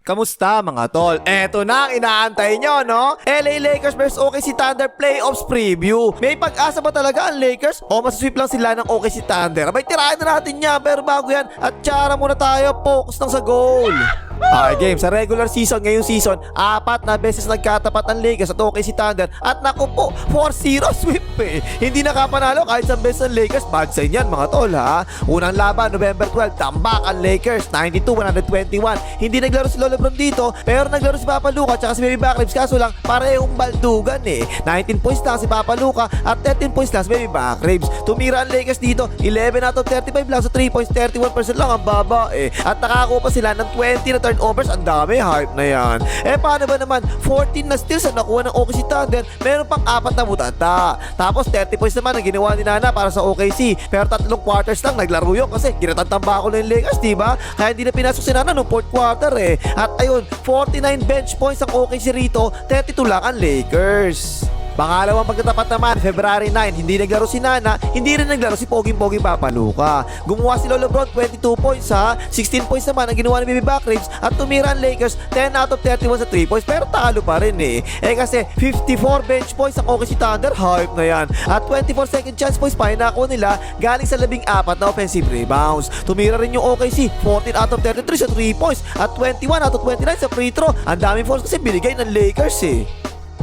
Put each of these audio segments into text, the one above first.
Kamusta mga tol? Eto na ang inaantay nyo, no? LA Lakers vs OKC Thunder Playoffs Preview. May pag-asa ba talaga ang Lakers? O masasweep lang sila ng OKC Thunder? Abay, tirahin na natin yan. Pero bago yan, at tsara muna tayo. Focus lang sa goal. Okay, game. Sa regular season, ngayong season, 4 na beses nagkatapat ang Lakers at OKC Thunder. At naku po, 4-0 sweep eh. Hindi nakapanalo kahit sa beses ng Lakers. Bad sign yan mga tol ha. Unang laban, November 12, tambak ang Lakers, 92-121. Hindi naglaro si Lolo Lebron dito, pero naglaro si Papa Luka at si Baby Backribs. Kaso lang, parehong baldugan eh. 19 points lang si Papa Luka at 13 points lang si Baby Backribs. Tumira ang Lakers dito, 11 out of 35 lang sa 3 points, 31% lang ang baba eh. At nakakuha pa sila ng 20 na turnovers. Ang dami, hype na yan. Paano ba naman? 14 na steals ang nakuha ng OKC Thunder, meron pang 4 na butata. Tapos 30 points naman ang ginawa ni Nana para sa OKC, pero 3 quarters lang naglaro yun kasi ginatantamba ko na yung Lakers, diba? Kaya hindi na pinasok si Nana noong 4th quarter eh. At ayun, 49 bench points ang OKC rito, 32 lang ang Lakers. Pangalawang pagkatapat naman, February 9, hindi naglaro si Nana, hindi rin naglaro si Poging-Poging Papa Luka. Gumawa si Lolo Lebron 22 points ha, 16 points naman ang ginawa ni Baby Backribs at tumira ang Lakers 10 out of 31 sa 3 points, pero talo pa rin eh. Kasi 54 bench points ang OKC Thunder, hype na yan. At 24 second chance points pa hinako nila galing sa 14 na offensive rebounds. Tumira rin yung OKC 14 out of 33 sa 3 points at 21 out of 29 sa free throw. Ang daming falls kasi binigay ng Lakers eh.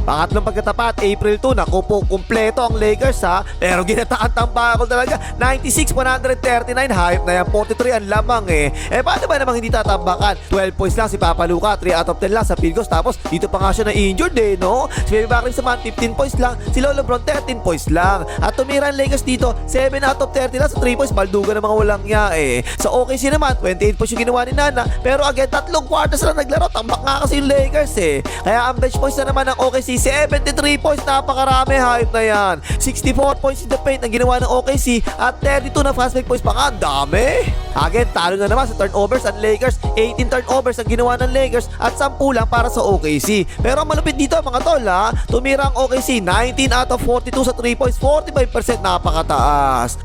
Pangatlong pagkatapat, April 2, naku po, kumpleto ang Lakers ha. Pero ginatakan tamba ako talaga, 96-139, hype na yan, 43 ang lamang eh. Paano ba namang hindi tatambakan? 12 points lang si Papa Luka, 3 out of 10 lang sa field goals. Tapos dito pa nga siya na injured eh, no? Si Baby Backribs naman, 15 points lang. Si Lolo Lebron, 13 points lang. At tumira ang Lakers dito, 7 out of 30 lang sa 3 points, balduga ng mga walang niya eh. Sa OKC naman, 28 points yung ginawa ni Nana. Pero again, 3 quarters lang naglaro, tambak nga kasi yung Lakers eh. Kaya ang bench points na naman ng OKC, 73 points, napakarami, hype na yan. 64 points in the paint ang ginawa ng OKC at 32 na fast break points pa nga, ang dami. Again, talo na naman sa turnovers ang Lakers, 18 turnovers ang ginawa ng Lakers at 10 lang para sa OKC. Pero ang malupit dito mga tol ha, tumira ang OKC 19 out of 42 sa 3 points, 45%, napakataas.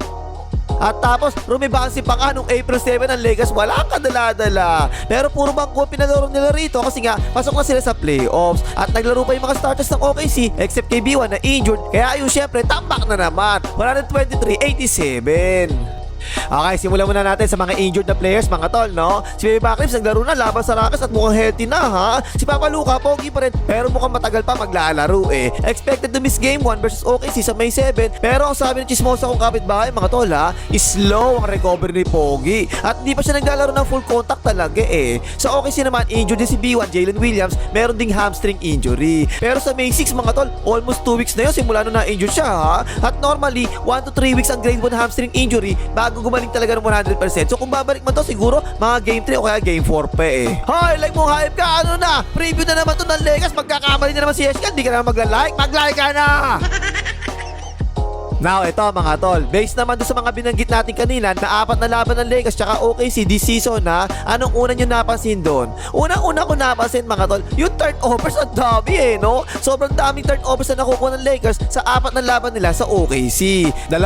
At tapos, rumibansi pa nga nung April 7 ang Lakers, wala kadala-dala. Pero puro bangko pinalaro nila rito kasi nga, pasok na sila sa playoffs. At naglaro pa yung mga starters ng OKC, except kay B1 na injured. Kaya ayun, syempre, tambak na naman. 123-87. Okay, simulan muna natin sa mga injured na players mga tol, no? Si Baby Backribs naglaro na laban sa Rockets at mukhang healthy na ha. Si Papa Luka, pogi pa rin, pero mukhang matagal pa maglalaro eh. Expected to miss game 1 versus OKC sa May 7. Pero ang sabi ng chismosa kong kapitbahay mga tol ha, slow ang recovery ni Pogi. At di pa siya naglalaro ng full contact talaga eh. Sa OKC naman, injured din si B1, Jalen Williams, meron ding hamstring injury. Pero sa May 6 mga tol, almost 2 weeks na yun simula nung na-injured siya ha. At normally, 1 to 3 weeks ang grade 1 hamstring injury bago gumaling talaga ng 100%. So kung babalik man to, siguro mga game 3 o kaya game 4 pa eh. Hoy, like mo hype ka, ano na? Preview na naman to ng Lakers, magkakamali na naman si Eshkan, di ka naman magla-like, mag-like ka na! Now, ito mga tol, based naman doon sa mga binanggit natin kanina na 4 na laban ng Lakers tsaka OKC this season ha, anong una nyo napansin doon? Unang-una ko napansin mga tol, yung turnovers ang dami eh, no? Sobrang daming turnovers na nakukuha ng Lakers sa 4 na laban nila sa OKC. 20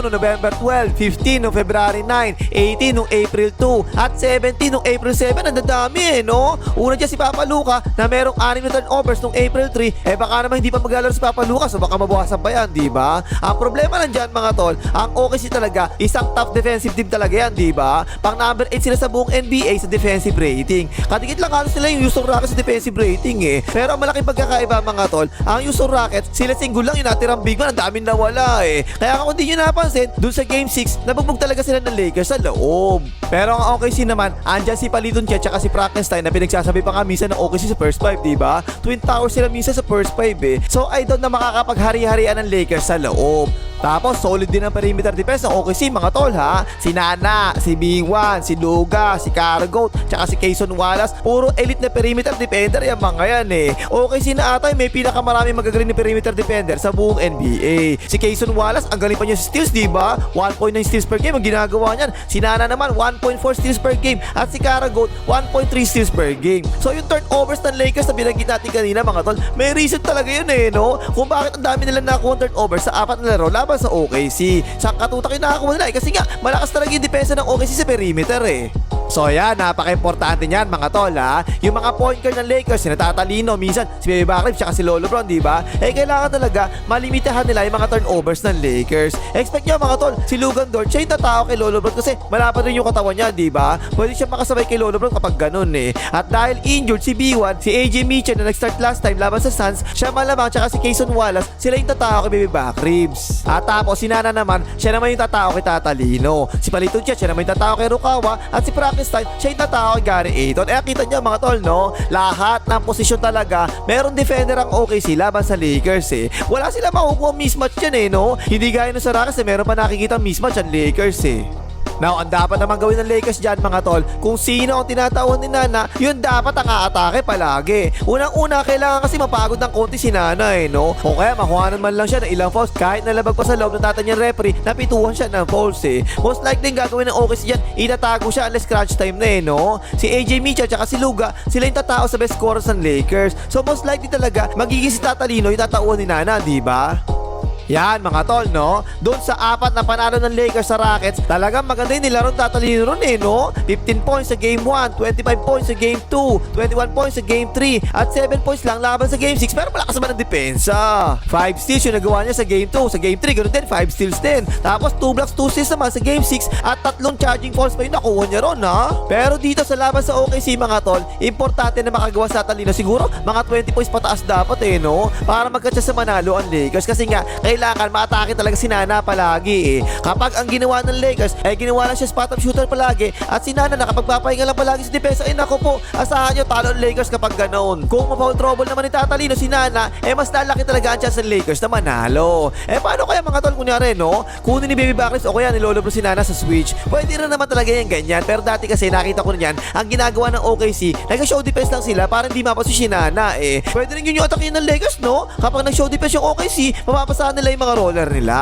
no November 12, 15 no February 9, 18 no April 2, at 17 no April 7, ang dadami eh, no? Una dyan si Papa Luka na merong 6 na turnovers nung April 3, baka naman hindi pa maglalaro si Papa Luka, so baka mabawasan pa yan, diba? Ang problema nandyan mga tol, ang OKC talaga, isang tough defensive team talaga yan, diba? Pang number 8 sila sa buong NBA sa defensive rating. Kadikit lang halos nila yung Houston Rockets sa defensive rating eh. Pero ang malaking pagkakaiba mga tol, ang Houston Rockets, sila single lang yung natirang big man, ang daming nawala eh. Kaya kung hindi nyo napansin, dun sa game 6, nabugbog talaga sila ng Lakers sa loob. Pero ang OKC naman, andyan si Paliton Chet at si Frankenstein na pinagsasabi pa nga minsan ng OKC sa first 5, diba? Twin Towers sila minsan sa first 5 eh. So I doubt na makakapaghari-harian ng Lakers sa loob. Tapos solid din ang perimeter defense ng OKC mga tol ha. Si Nana, si B1, si Luga, si Cargoat, tsaka si Kayson Wallace, puro elite na perimeter defender yung mga yan eh. OKC na ata may pinakamarami magagaling na perimeter defender sa buong NBA. Si Kayson Wallace, ang galing pa niya sa steals, diba? 1.9 steals per game ang ginagawa niyan. Si Nana naman 1.4 steals per game at si Cargoat 1.3 steals per game. So yung turnovers ng Lakers na binanggit natin kanina mga tol, may reason talaga yun eh, no? Kung bakit ang dami nila nakuha turnovers sa 4 na laro laban sa OKC. Sa katutak yung nakakuha nila kasi nga malakas talaga yung depensa ng OKC sa perimeter eh. So yan, napaka-importante niyan mga tol ha. Yung mga point guard ng Lakers, si natatalino, minsan si Baby Bacrib tsaka si Lolo Bron, di ba? Eh kailangan talaga malimitahan nila yung mga turnovers ng Lakers. Expect nyo mga tol, si Lugan Dort, siya yung tatao kay Lolo Bron kasi malapad rin yung katawan niya, di ba? Pwede siya makasabay kay Lolo Bron kapag ganun eh. At dahil injured si B1, si AJ Mitchell na nag-start last time laban sa Suns, siya malamang tsaka si Kayson Wallace, sila yung tatao kay Baby Bacribs. At tapos si Nana naman, siya naman yung tatao kay Tatalino. Si Paliton Chet, siya naman yung tatao kay Rukawa. At si Frankenstein, siya yung tatao kay Gary Ayton. Eh kita nyo mga tol, no? Lahat ng posisyon talaga, meron defender ang OKC laban sa Lakers eh. Wala sila makukuha mismatch yan eh, no? Hindi gaya nung sa Rockets eh, meron pa nakikita mismatch ang Lakers eh. Now, ang dapat naman gawin ng Lakers dyan mga tol, kung sino ang tinatawan ni Nana, yun dapat ang aatake palagi. Unang-una, kailangan kasi mapagod ng konti si Nana eh, no? O kaya makuhanan man lang siya ng ilang fouls kahit nalabag pa sa loob ng tatanyang referee, napituhan siya ng fouls eh. Most likely yung gagawin ng OKC dyan, itatago siya unless crunch time na eh, no? Si AJ Mitchell tsaka si Luga, sila yung tatao sa best scorers ng Lakers. So most likely talaga, magiging si Tatalino yung tatauhan ni Nana, di ba? Yan mga tol, no? Doon sa apat na panalo ng Lakers sa Rockets, talagang maganda yung nilaron Tatalino ron eh, no? 15 points sa Game 1, 25 points sa Game 2, 21 points sa Game 3, at 7 points lang laban sa Game 6. Pero malakas naman ang depensa. 5 steals yung nagawa niya sa Game 2, sa Game 3, ganoon din, 5 steals din. Tapos 2 blocks, 2 steals naman sa Game 6, at 3 charging falls pa yung nakuha niya ron, ha? Pero dito sa laban sa OKC mga tol, importante na makagawa sa Tatalino. Siguro, mga 20 points pataas dapat eh, no? Para magkatsa sa manalo ang Lakers. Kasi nga, kailangan maatake talaga si Nana palagi eh. Kapag ang ginawa ng Lakers ay ginawa lang siya spot up shooter palagi at si Nana nakapagpapahinga lang palagi sa depensa, ay nako po, asahan nyo talo ang Lakers kapag ganoon. Kung ma-foul trouble naman ni Tatalino si Nana, eh mas lalaki talaga ang chance ng Lakers na manalo. Eh paano kaya mga tol, kunyari no, kunin ni Baby Bacrib o kaya nilolo bro si Nana sa switch, pwede rin naman talaga yung ganyan. Pero dati kasi nakita ko rin yan, ang ginagawa ng OKC, nag-show defense lang sila para hindi mapaso si Nana eh. Pwede rin yun yung atakin ng Lakers, no? Kapag nag-show defense yung OKC, mapapasahan nila yung mga roller nila.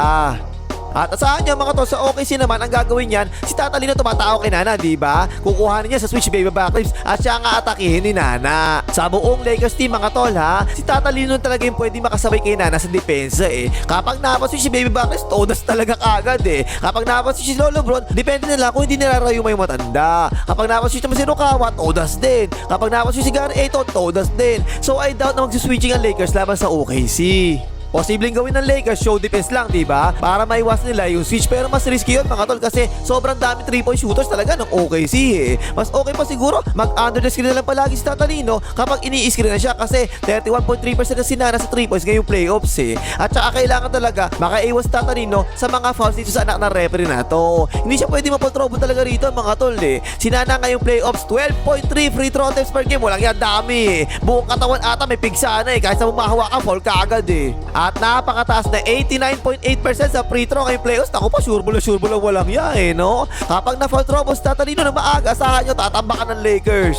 At asahan nyo mga tol, sa OKC naman ang gagawin yan, si Tatalino tumatao kay Nana, di ba? Kukuhanin niya sa switch Baby Bacrib at siya nga atakihin ni Nana. Sa buong Lakers team mga tol ha, si Tatalino talaga yung pwede makasabay kay Nana sa depensa eh. Kapag napaswitch si Baby Bacrib, todas talaga kagad eh. Kapag napaswitch si Lolo Bron, depende nila kung hindi nilarayo may matanda. Kapag napaswitch naman si Rukawa, todas din. Kapag napaswitch si Gary Ayton, todas din. So I doubt na magsiswitching ang Lakers laban sa OKC. Posibleng gawin ng Lakers, show defense lang, di ba? Para maiwas nila yung switch. Pero mas risky yun mga tol kasi sobrang dami 3-point shooters talaga ng OKC eh. Mas okay pa siguro mag-under the screen na lang palagi si Tatalino kapag ini-screen na siya kasi 31.3% na si Nana sa 3 points ngayong playoffs eh. At saka kailangan talaga makaiwas si Tatalino sa mga fouls dito sa anak ng referee na to. Hindi siya pwede mapag-trouble talaga rito mga tol eh. Si Nana ngayong playoffs, 12.3 free throw attempts per game. Walang yan, dami eh. Buong katawan ata may pigsa na eh. Kahit sa bumahawa ka, foul ka agad eh. At napakataas na 89.8% sa free throw ngayong playoffs. Naku pa, sure ball walang yan eh, no? Kapag na-foul trouble sa Tatalino na maaga, asahan nyo, tatambakan ng Lakers.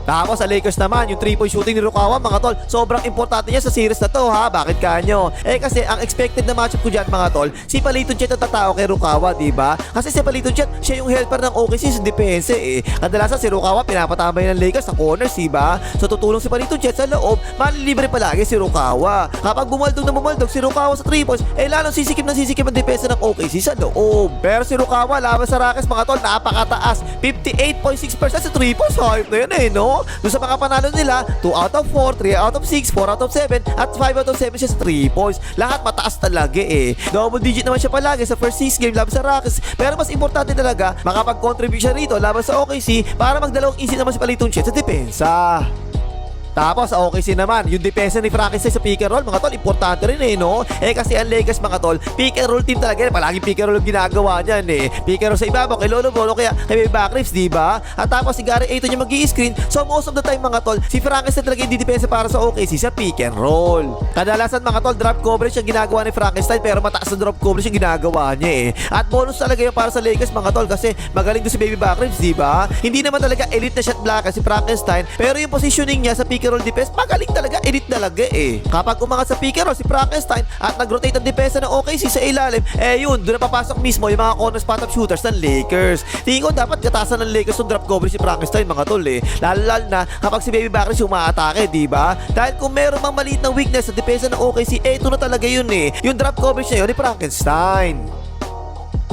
Tapos sa Lakers naman, yung 3-point shooting ni Rukawa, mga tol, sobrang importante niya sa series na to ha. Bakit kanyo? Eh kasi ang expected na matchup ko dyan mga tol, si Paliton Chet ang tatao kay Rukawa, diba? Kasi si Paliton Chet, siya yung helper ng OKC sa depensa eh. Kadalasan si Rukawa pinapatambay ng Lakers sa corners, diba? So tutulong si Paliton Chet sa loob, malilibre palagi si Rukawa. Kapag bumaldog na bumaldog si Rukawa sa 3 points, eh lalong sisikip ang depensa ng OKC sa loob. Pero si Rukawa laban sa Rockets mga tol, napakataas, 58.6% sa 3 points. Hype na yan eh, no? Doon sa mga panalo nila, 2 out of 4, 3 out of 6, 4 out of 7, at 5 out of 7 siya sa 3 points. Lahat mataas talaga eh. Double digit naman siya palagi sa first 6 game laban sa Rockets. Pero mas importante talaga, makapag-contribute siya rito laban sa OKC para magdalawang easy naman si Paliton Chet sa depensa. Tapos sa OKC naman, yung depensa ni Frankenstein sa pick and roll, mga tol, importante rin eh, no? Eh kasi ang Lakers mga tol, pick and roll team talaga yan. Palagi pick and roll yung ginagawa niyan eh. Pick and roll sa ibabaw, kay Lolo Bron, kaya kay Baby Bacrib, di ba? At tapos si Gary Ayton yung mag-i-screen. So most of the time mga tol, si Frankenstein talaga yung didepensa para sa OKC sa pick and roll. Kadalasan mga tol, drop coverage yung ginagawa ni Frankenstein, pero mataas na drop coverage yung ginagawa niya eh. At bonus talaga yung para sa Lakers mga tol kasi magaling doon si Baby Bacrib, di ba? Hindi naman talaga elite na shot blocker si Frankenstein, pero yung positioning niya sa pick and roll defense, magaling talaga, elite talaga eh. Kapag umangat sa pick and roll si Frankenstein at nag-rotate ang depensa ng OKC sa ilalim, eh yun, doon na papasok mismo yung mga corner spot up shooters ng Lakers. Tingin ko dapat katasan ng Lakers yung drop coverage si Frankenstein mga tol eh. Lalo na kapag si Baby Bacrib yung umaatake, di ba? Dahil kung meron mang maliit na weakness sa depensa ng OKC, eh ito na talaga yun eh. Yung drop coverage na yun ni Frankenstein.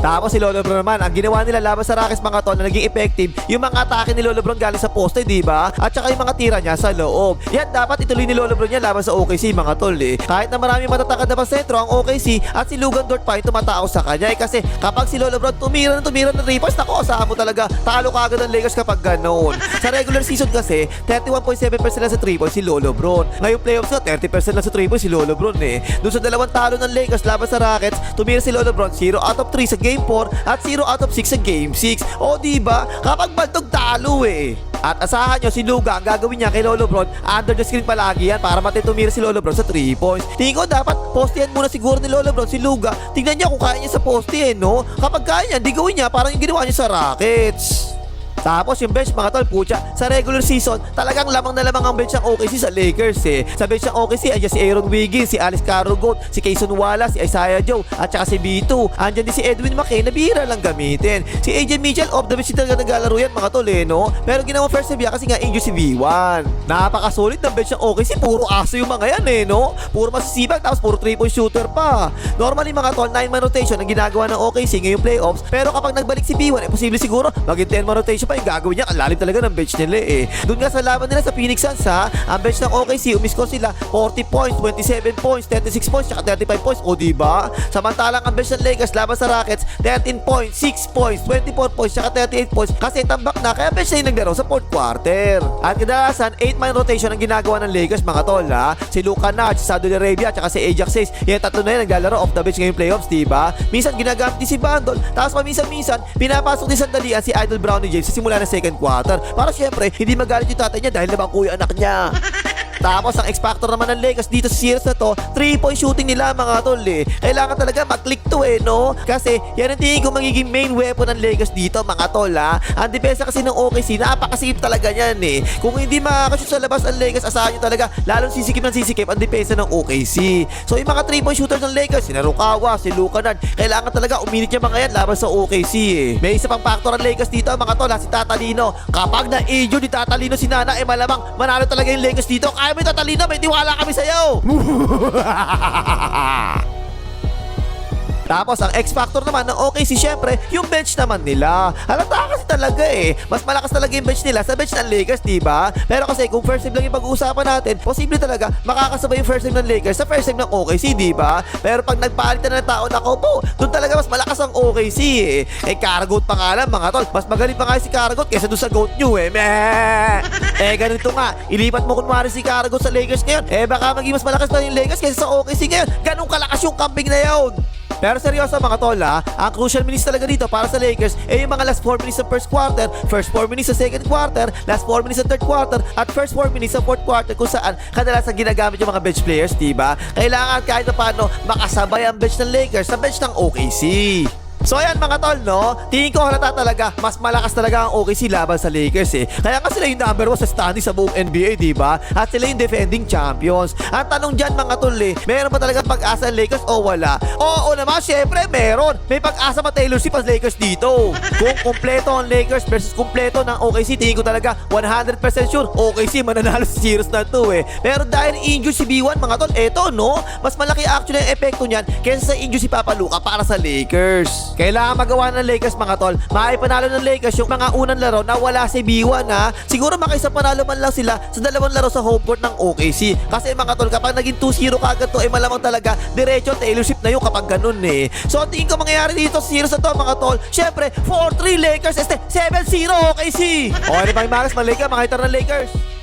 Tapos si Lolobron naman, ang ginawa nila laban sa Rockets mga tol na naging effective, yung mga atake ni Lolobron galing sa poste, di ba? At saka yung mga tira niya sa loob. Yan dapat ituloy ni Lolobron niya laban sa OKC mga tol eh. Kahit na maraming matatakad na pasentro ang OKC at si Lugan Dort pa yung tumatao sa kanya eh, kasi kapag si Lolobron tumira ng 3 points, nako, asahan mo talaga talo kagad ng Lakers kapag ganoon. Sa regular season kasi 31.7% lang sa 3 points si Lolobron. Ngayong playoffs na 30% lang sa 3 points si Lolobron eh. Doon sa dalawang talo ng Lakers laban sa Rockets, tumira si Lolobron 0 out of 3 sa Game 4 at 0 out of 6 sa Game 6. O diba? Kapag baldog talo eh. At asahan nyo, si Luga, ang gagawin niya kay Lolobron, under the screen palagi yan para matitumira si Lolobron sa 3 points. Tingin ko dapat postehan muna siguro ni Lolobron si Luga. Tingnan niya kung kaya niya sa poste eh, no? Kapag kaya niya, di gawin niya parang yung ginawa niya sa Rockets. Tapos yung bench mga tol, pucha, sa regular season, talagang lamang na lamang ang bench ng OKC sa Lakers eh. Sa bench ng OKC, andyan si Aaron Wiggins, si Alex Carugot, si Kayson Wallace, si Isaiah Joe, at saka si B2. Andyan din si Edwin McKay na bihira lang gamitin. Si AJ Mitchell, off the bench talaga naglalaro yan mga tol eh, no? Pero ginawa first save kasi nga injured si V1. Napakasulit ng bench ng OKC, puro aso yung mga yan eh, no? Puro masisibag, tapos puro 3-point shooter pa. Normally mga tol, 9-man rotation ang ginagawa ng OKC ngayong playoffs. Pero kapag nagbalik si B1, posible siguro maging 10-man rotation pa yung gagawin niya. Ang lalim talaga ng bench nila eh. Doon nga sa laban nila sa Phoenix Suns ha, ang bench ng OKC umiscore sila 40 points, 27 points, 36 points, tsaka 35 points. O diba? Samantalang ang bench ng Lakers laban sa Rockets 13 points, 6 points, 24 points, tsaka 38 points kasi tambak na, kaya bench na yung naglaro sa 4th quarter. At kadalasan 8-man rotation ang ginagawa ng Lakers mga tol ha. Si Luka Nurse, si Saudi Arabia, tsaka si Ajax Hayes, yung tatlo na yun naglalaro off the bench ngayong playoffs, diba? Minsan ginagamit din si Bandol, tapos paminsan-minsan pinapasok din sandalian si Idol Brownie James sa simula ng second quarter para syempre hindi magalit yung tatay niya dahil nabangko yung anak niya. Tapos ang X-Factor naman ng Lakers dito sa series na to, 3-point shooting nila mga tol eh. Kailangan talaga mag-click to eh, no? Kasi yan ang tingin ko magiging main weapon ng Lakers dito mga tol ha. Ang depensa kasi ng OKC, napakasikip talaga yan eh. Kung hindi makakashoot sa labas ang Lakers, asahan nyo talaga lalong sisikip ang depensa ng OKC. So yung mga 3-point shooters ng Lakers, si Narukawa, si Luka Nurse, kailangan talaga uminit yung mga yan laban sa OKC eh. May isa pang factor ng Lakers dito mga tol ha, si Tatalino. Kapag na-injure ni Tatalino si Nana, eh malamang manalo talaga yung Lakers dito. Kaya may Tatalino, may tiwala kami sa'yo. Tapos ang X-Factor naman ng OKC syempre, yung bench naman nila. Halata kasi talaga eh. Mas malakas talaga yung bench nila sa bench ng Lakers, diba? Pero kasi kung first time lang yung pag-uusapan natin, posible talaga makakasabay yung first time ng Lakers sa first time ng OKC, diba? Pero pag nagpalitan na ng tao, nako po, doon talaga mas malakas ang OKC eh. Eh, Karagot pa nga lang mga tol. Mas magaling pa nga si Karagot kaysa doon sa GOAT nyo eh. Meh! Eh, ganito nga. Ilipat mo kunwari si Karagot sa Lakers ngayon. Eh, baka maging mas malakas pa yung Lakers kaysa sa OKC ngayon. Ganun kalakas yung camping na yun. Pero seryoso mga tol ha, ang crucial minutes talaga dito para sa Lakers yung mga last 4 minutes sa first quarter, first 4 minutes sa second quarter, last 4 minutes sa third quarter, at first 4 minutes sa fourth quarter kung saan kadalasan ginagamit yung mga bench players, diba? Kailangan kahit na paano makasabay ang bench ng Lakers sa bench ng OKC. So ayan mga tol, no? Tingin ko halata talaga, mas malakas talaga ang OKC laban sa Lakers eh. Kaya nga sila yung number 1 sa standing sa buong NBA, diba? At sila yung defending champions. Ang tanong dyan mga tol eh, meron ba talaga pag-asa ang Lakers o wala? Oo naman, syempre meron. May pag-asa pa Taylor Swift ang Lakers dito. Kung kompleto ang Lakers versus kompleto ng OKC, tingin ko talaga 100% sure OKC mananalo sa series na to eh. Pero dahil injured si B1 mga tol, eto no, mas malaki actually ang epekto niyan kaysa sa injured si Papa Luka para sa Lakers. Kailangan magawa ng Lakers mga tol. Maipanalo ng Lakers yung mga unang laro na wala si B1 ha. Siguro makaisa panalo man lang sila sa dalawang laro sa home court ng OKC. Kasi mga tol, kapag naging 2-0 kagad to, malamang talaga diretso Taylor Swift na yung kapag ganun eh. So tingin ko mangyayari dito sa series na to mga tol. Syempre 4-3 Lakers, 7-0 OKC. O ano bang Magas, malika, makita ng Lakers.